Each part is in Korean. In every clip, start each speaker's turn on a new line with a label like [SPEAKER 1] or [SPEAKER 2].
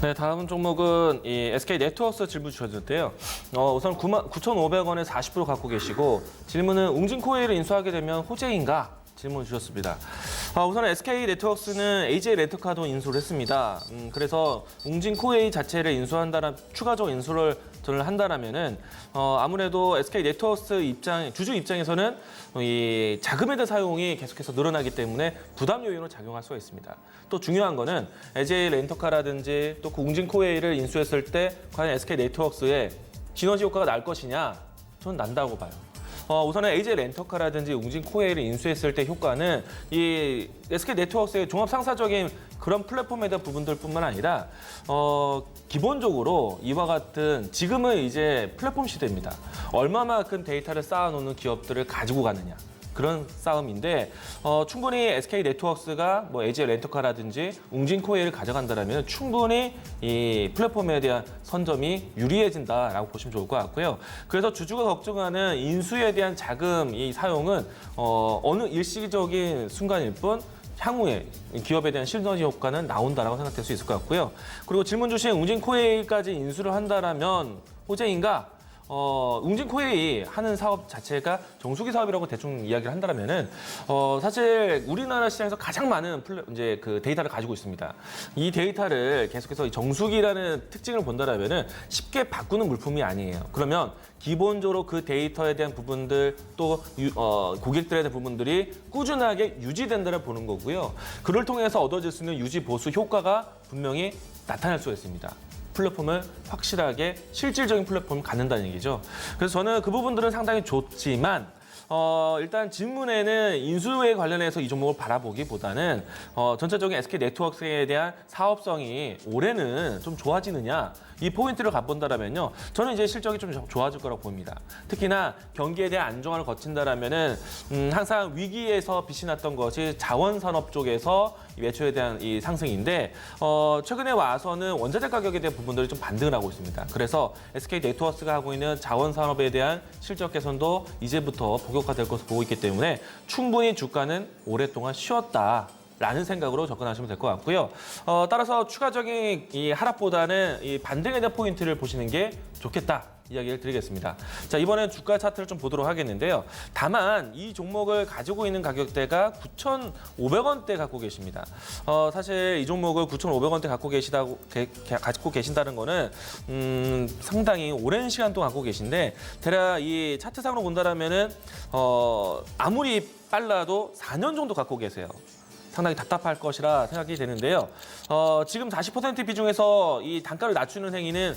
[SPEAKER 1] 네, 다음 종목은 이 SK 네트워크스 질문 주셨는데요. 우선 9,500원에 40% 갖고 계시고 질문은 웅진코웨이를 인수하게 되면 호재인가? 질문 주셨습니다. 우선 SK 네트워크스는 AJ 렌터카도 인수를 했습니다. 그래서 웅진코웨이 자체를 인수한다는 추가적 인수를 한다라면은 아무래도 SK 네트워크스 주주 입장에서는 이 자금에 대한 사용이 계속해서 늘어나기 때문에 부담 요인으로 작용할 수가 있습니다. 또 중요한 거는 AJ 렌터카라든지 또 그 웅진코웨이를 인수했을 때 과연 SK 네트워크스에 시너지 효과가 날 것이냐? 저는 난다고 봐요. 우선은 AJ 렌터카라든지 웅진코웨이를 인수했을 때 효과는 이 SK 네트워크스의 종합 상사적인 그런 플랫폼에 대한 부분들뿐만 아니라 기본적으로 이와 같은 지금은 이제 플랫폼 시대입니다. 얼마만큼 데이터를 쌓아놓는 기업들을 가지고 가느냐. 그런 싸움인데 충분히 SK 네트워크스가 뭐 AJ 렌터카라든지 웅진코웨이를 가져간다면 충분히 이 플랫폼에 대한 선점이 유리해진다라고 보시면 좋을 것 같고요. 그래서 주주가 걱정하는 인수에 대한 자금 이 사용은 어느 일시적인 순간일 뿐 향후에 기업에 대한 시너지 효과는 나온다라고 생각될 수 있을 것 같고요. 그리고 질문 주신 웅진코웨이까지 인수를 한다라면 호재인가? 웅진코웨이 하는 사업 자체가 정수기 사업이라고 대충 이야기를 한다면은 사실 우리나라 시장에서 가장 많은 이제 그 데이터를 가지고 있습니다. 이 데이터를 계속해서 정수기라는 특징을 본다면은 쉽게 바꾸는 물품이 아니에요. 그러면 기본적으로 그 데이터에 대한 부분들 또 고객들에 대한 부분들이 꾸준하게 유지된다를 보는 거고요. 그를 통해서 얻어질 수 있는 유지 보수 효과가 분명히 나타날 수가 있습니다. 플랫폼을 확실하게 실질적인 플랫폼을 갖는다는 얘기죠. 그래서 저는 그 부분들은 상당히 좋지만 일단 질문에는 인수에 관련해서 이 종목을 바라보기보다는 전체적인 SK 네트워크스에 대한 사업성이 올해는 좀 좋아지느냐 이 포인트를 가본다라면요. 저는 이제 실적이 좀 좋아질 거라고 봅니다. 특히나 경기에 대한 안정화를 거친다라면은 항상 위기에서 빛이 났던 것이 자원산업 쪽에서 매출에 대한 이 상승인데 최근에 와서는 원자재 가격에 대한 부분들이 좀 반등을 하고 있습니다. 그래서 SK 네트워크스가 하고 있는 자원산업에 대한 실적 개선도 이제부터 본격화될 것으로 보고 있기 때문에 충분히 주가는 오랫동안 쉬었다라는 생각으로 접근하시면 될 것 같고요. 따라서 추가적인 이 하락보다는 이 반등에 대한 포인트를 보시는 게 좋겠다. 이야기를 드리겠습니다. 자, 이번엔 주가 차트를 좀 보도록 하겠는데요. 다만 이 종목을 가지고 있는 가격대가 9,500원대 갖고 계십니다. 사실 이 종목을 9,500원대 갖고 계신다는 거는 상당히 오랜 시간 동안 갖고 계신데 대략 이 차트상으로 본다라면은 아무리 빨라도 4년 정도 갖고 계세요. 상당히 답답할 것이라 생각이 되는데요. 지금 40% 비중에서 이 단가를 낮추는 행위는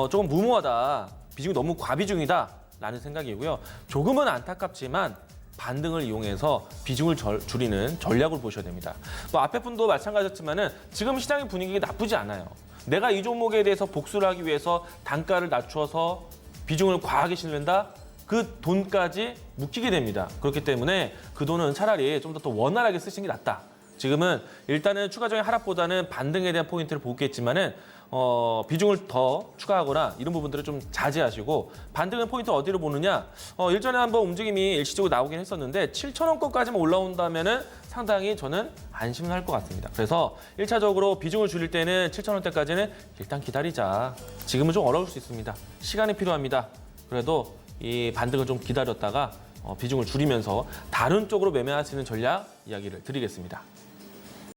[SPEAKER 1] 조금 무모하다. 비중이 너무 과비중이다. 라는 생각이고요. 조금은 안타깝지만 반등을 이용해서 비중을 줄이는 전략을 보셔야 됩니다. 뭐 앞에 분도 마찬가지였지만은 지금 시장의 분위기가 나쁘지 않아요. 내가 이 종목에 대해서 복수를 하기 위해서 단가를 낮춰서 비중을 과하게 실는다? 그 돈까지 묵히게 됩니다. 그렇기 때문에 그 돈은 차라리 좀 더 원활하게 쓰시는 게 낫다. 지금은 일단은 추가적인 하락보다는 반등에 대한 포인트를 보겠지만은 비중을 더 추가하거나 이런 부분들을 좀 자제하시고 반등의 포인트 어디로 보느냐? 일전에 한번 움직임이 일시적으로 나오긴 했었는데 7,000원권까지만 올라온다면은 상당히 저는 안심을 할 것 같습니다. 그래서 1차적으로 비중을 줄일 때는 7,000원대까지는 일단 기다리자. 지금은 좀 어려울 수 있습니다. 시간이 필요합니다. 그래도 이 반등을 좀 기다렸다가 비중을 줄이면서 다른 쪽으로 매매할 수 있는 전략 이야기를 드리겠습니다.